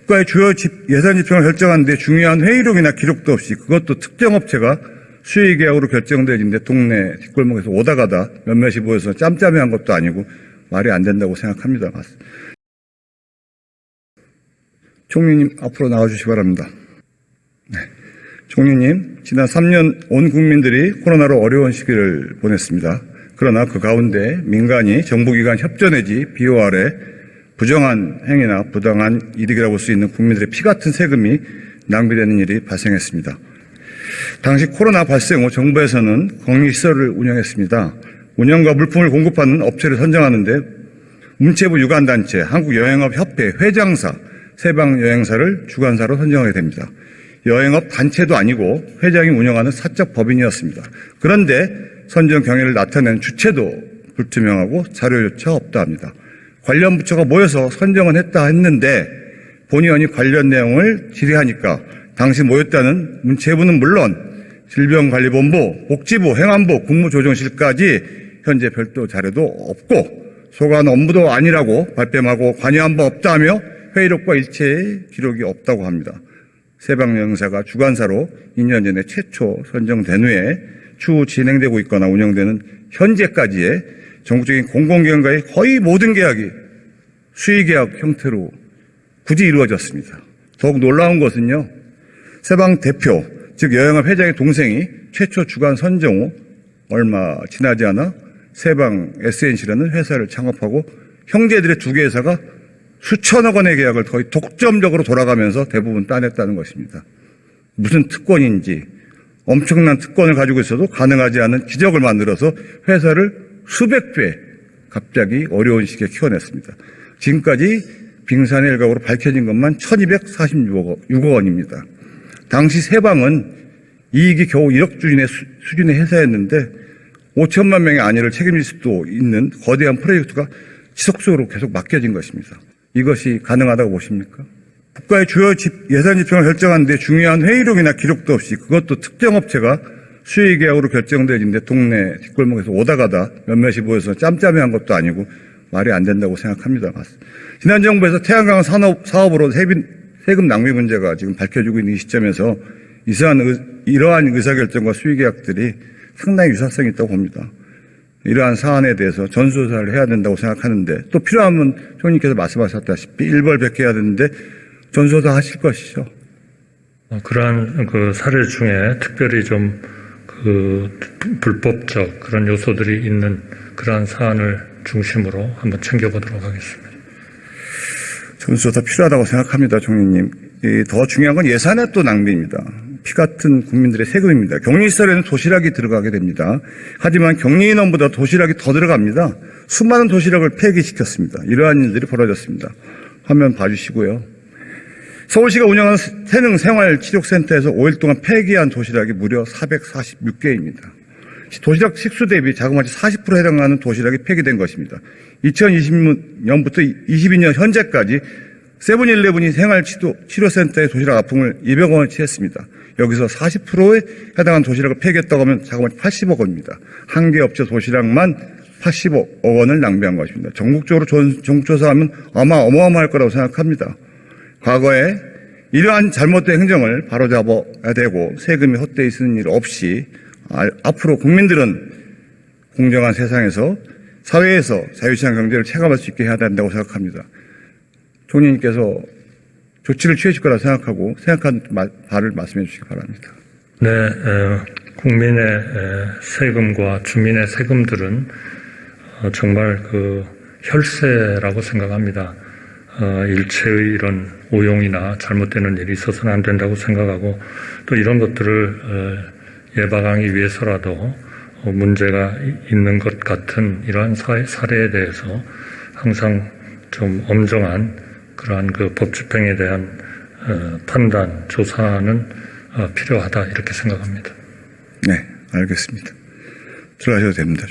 국가의 주요 예산 지평을 결정하는데 중요한 회의록이나 기록도 없이, 그것도 특정 업체가 수의 계약으로 결정되는데 동네 뒷골목에서 오다 가다 몇몇이 모여서 짬짬이한 것도 아니고 말이 안 된다고 생각합니다. 총리님 앞으로 나와주시기 바랍니다. 네. 총리님, 지난 3년 온 국민들이 코로나로 어려운 시기를 보냈습니다. 그러나 그 가운데 민간이 정부기관 협조 내지 비호 아래 부정한 행위나 부당한 이득이라고 볼 수 있는 국민들의 피 같은 세금이 낭비되는 일이 발생했습니다. 당시 코로나 발생 후 정부에서는 격리시설을 운영했습니다. 운영과 물품을 공급하는 업체를 선정하는데 문체부 유관단체, 한국여행업협회 회장사, 세방여행사를 주관사로 선정하게 됩니다. 여행업 단체도 아니고 회장이 운영하는 사적 법인이었습니다. 그런데 선정 경위를 나타낸 주체도 불투명하고 자료조차 없다 합니다. 관련 부처가 모여서 선정은 했다 했는데 본의원이 관련 내용을 질의하니까 당시 모였다는 문체부는 물론 질병관리본부, 복지부, 행안부, 국무조정실까지 현재 별도 자료도 없고 소관 업무도 아니라고 발뺌하고 관여한 바 없다 하며 회의록과 일체의 기록이 없다고 합니다. 세방여행사가 주관사로 2년 전에 최초 선정된 후에 추후 진행되고 있거나 운영되는 현재까지의 전국적인 공공기관과의 거의 모든 계약이 수의계약 형태로 굳이 이루어졌습니다. 더욱 놀라운 것은요, 세방 대표, 즉 여행업 회장의 동생이 최초 주관 선정 후 얼마 지나지 않아 세방 SNC라는 회사를 창업하고 형제들의 두 개 회사가 수천억 원의 계약을 거의 독점적으로 돌아가면서 대부분 따냈다는 것입니다. 무슨 특권인지 엄청난 특권을 가지고 있어도 가능하지 않은 기적을 만들어서 회사를 수백 배 갑자기 어려운 시기에 키워냈습니다. 지금까지 빙산의 일각으로 밝혀진 것만 1246억 원입니다. 당시 세방은 이익이 겨우 1억 수준의 회사였는데 5천만 명의 안위를 책임질 수도 있는 거대한 프로젝트가 지속적으로 계속 맡겨진 것입니다. 이것이 가능하다고 보십니까? 국가의 주요 예산 지평을 결정하는데 중요한 회의록이나 기록도 없이, 그것도 특정 업체가 수의 계약으로 결정되는데 동네 뒷골목에서 오다 가다 몇몇이 모여서 짬짬이한 것도 아니고 말이 안 된다고 생각합니다. 지난 정부에서 태양광 사업으로 세금 낭비 문제가 지금 밝혀지고 있는 이 시점에서 이러한 의사결정과 수의 계약들이 상당히 유사성이 있다고 봅니다. 이러한 사안에 대해서 전수조사를 해야 된다고 생각하는데, 또 필요하면 총리께서 말씀하셨다시피 일벌백계해야 되는데 전수조사 하실 것이죠. 그러한 그 사례 중에 특별히 좀 그 불법적 그런 요소들이 있는 그러한 사안을 중심으로 한번 챙겨보도록 하겠습니다. 전수조사 필요하다고 생각합니다, 총리님. 더 중요한 건 예산의 또 낭비입니다. 피 같은 국민들의 세금입니다. 격리시설에는 도시락이 들어가게 됩니다. 하지만 격리 인원보다 도시락이 더 들어갑니다. 수많은 도시락을 폐기시켰습니다. 이러한 일들이 벌어졌습니다. 화면 봐주시고요. 서울시가 운영하는 태능 생활치료센터에서 5일 동안 폐기한 도시락이 무려 446개입니다. 도시락 식수 대비 자그마치 40% 해당하는 도시락이 폐기된 것입니다. 2020년부터 22년 현재까지 세븐일레븐이 생활치료센터의 도시락 납품을 200억 원치 했습니다. 여기서 40%에 해당하는 도시락을 폐기했다고 하면 자그마치 80억 원입니다. 한 개 업체 도시락만 80억 원을 낭비한 것입니다. 전국적으로 전국조사하면 아마 어마어마할 거라고 생각합니다. 과거에 이러한 잘못된 행정을 바로잡아야 되고 세금이 헛되이 쓰는 일 없이 앞으로 국민들은 공정한 세상에서 사회에서 자유시장 경제를 체감할 수 있게 해야 된다고 생각합니다. 총리님께서 조치를 취하실 거라 생각하고 생각한 바를 말씀해 주시기 바랍니다. 네, 국민의 세금과 주민의 세금들은 정말 그 혈세라고 생각합니다. 일체의 이런 오용이나 잘못되는 일이 있어서는 안 된다고 생각하고, 또 이런 것들을 예방하기 위해서라도 문제가 있는 것 같은 이러한 사례에 대해서 항상 좀 엄정한 그러한 그 법 집행에 대한 판단, 조사는 필요하다 이렇게 생각합니다. 네, 알겠습니다. 들어가셔도 됩니다.